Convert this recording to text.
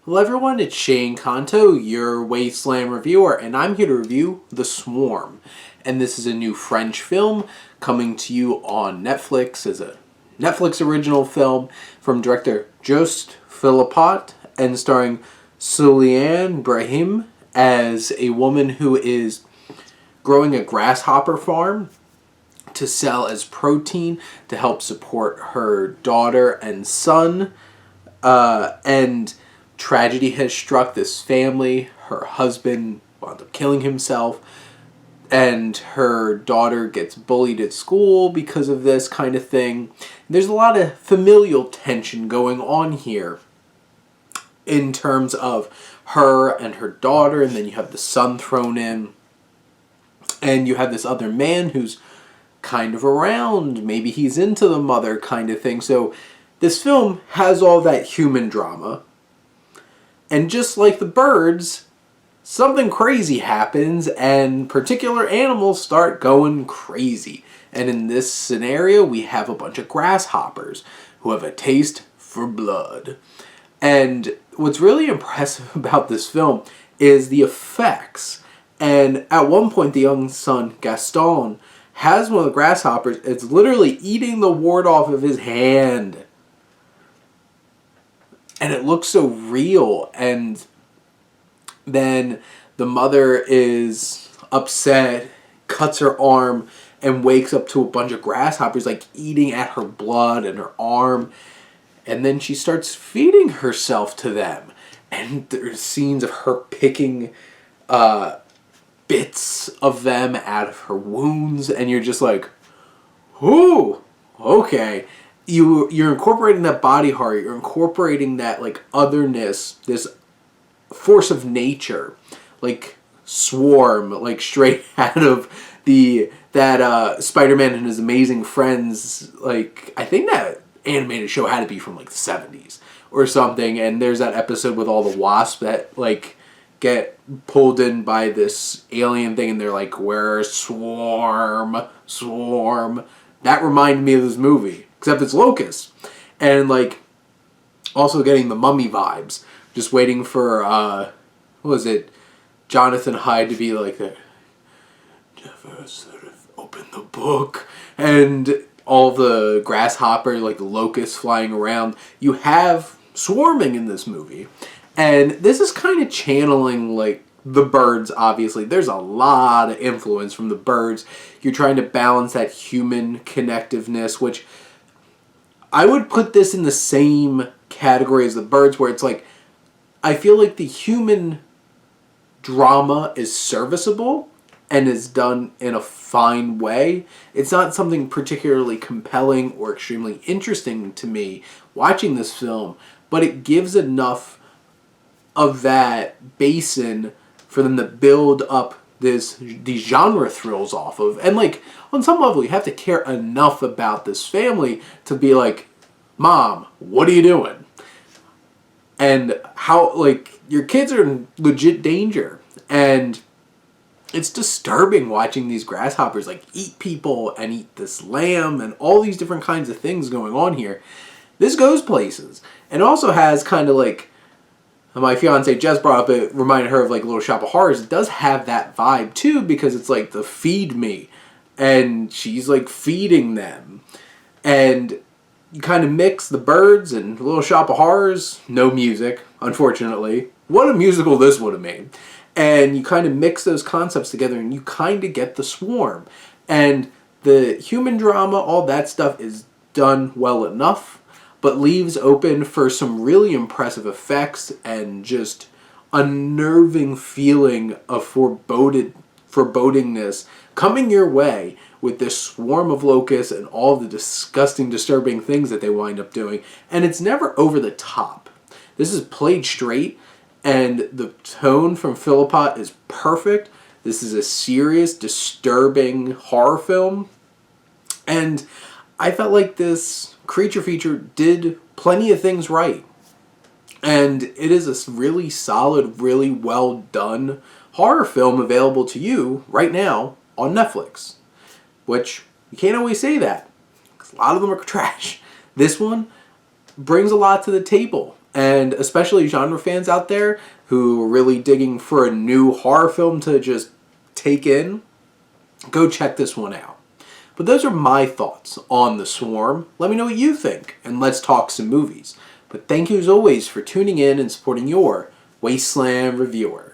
Hello everyone, it's Shane Kanto, your Wasteland reviewer, and I'm here to review The Swarm. And this is a new French film coming to you on Netflix as a Netflix original film from director Philippot and starring Suliane Brahim as a woman who is growing a grasshopper farm to sell as protein to help support her daughter and son. And tragedy has struck this family. Her husband wound up killing himself, and her daughter gets bullied at school because of this kind of thing. There's a lot of familial tension going on here in terms of her and her daughter, and then you have the son thrown in, and you have this other man who's kind of around. Maybe he's into the mother kind of thing. So this film has all that human drama. And just like the birds, something crazy happens and particular animals start going crazy. And in this scenario, we have a bunch of grasshoppers who have a taste for blood. And what's really impressive about this film is the effects. And at one point, the young son, Gaston, has one of the grasshoppers. It's literally eating the wart off of his hand. And it looks so real. And then the mother is upset, cuts her arm, and wakes up to a bunch of grasshoppers like eating at her blood and her arm. And then she starts feeding herself to them. And there's scenes of her picking bits of them out of her wounds, and you're just like, ooh, okay. You're incorporating that body horror, you're incorporating that like otherness, this force of nature, like Swarm, like straight out of that Spider-Man and His Amazing Friends, like I think that animated show had to be from like the 70s or something, and there's that episode with all the wasps that like get pulled in by this alien thing, and they're like, we're swarm. That reminded me of this movie, except it's locusts. And like, also getting the Mummy vibes. Just waiting for, what was it, Jonathan Hyde to be like, never sort of open the book. And all the grasshopper, like the locusts flying around. You have swarming in this movie. And this is kind of channeling, like, the birds, obviously. There's a lot of influence from the birds. You're trying to balance that human connectiveness, which I would put this in the same category as the birds, where it's like, I feel like the human drama is serviceable and is done in a fine way. It's not something particularly compelling or extremely interesting to me watching this film, but it gives enough of that basin for them to build up these genre thrills off of. And like, on some level, you have to care enough about this family to be like, Mom, what are you doing? And how, like, your kids are in legit danger. And it's disturbing watching these grasshoppers like eat people and eat this lamb and all these different kinds of things going on here. This goes places. And also has kind of like, my fiance Jess brought up, it reminded her of like Little Shop of Horrors. It does have that vibe too, because it's like the feed me, and she's like feeding them, and you kind of mix the birds and Little Shop of Horrors. No music, unfortunately. What a musical this would have made. And you kind of mix those concepts together, and you kind of get the swarm. And the human drama, all that stuff is done well enough, but leaves open for some really impressive effects and just unnerving feeling of forebodingness coming your way with this swarm of locusts and all the disgusting, disturbing things that they wind up doing. And it's never over the top. This is played straight, and the tone from Philippot is perfect. This is a serious, disturbing horror film. And I felt like this creature feature did plenty of things right. And it is a really solid, really well done horror film available to you right now on Netflix. Which, you can't always say that, because a lot of them are trash. This one brings a lot to the table. And especially genre fans out there who are really digging for a new horror film to just take in, go check this one out. But those are my thoughts on The Swarm. Let me know what you think, and let's talk some movies. But thank you as always for tuning in and supporting your Wasteland reviewer.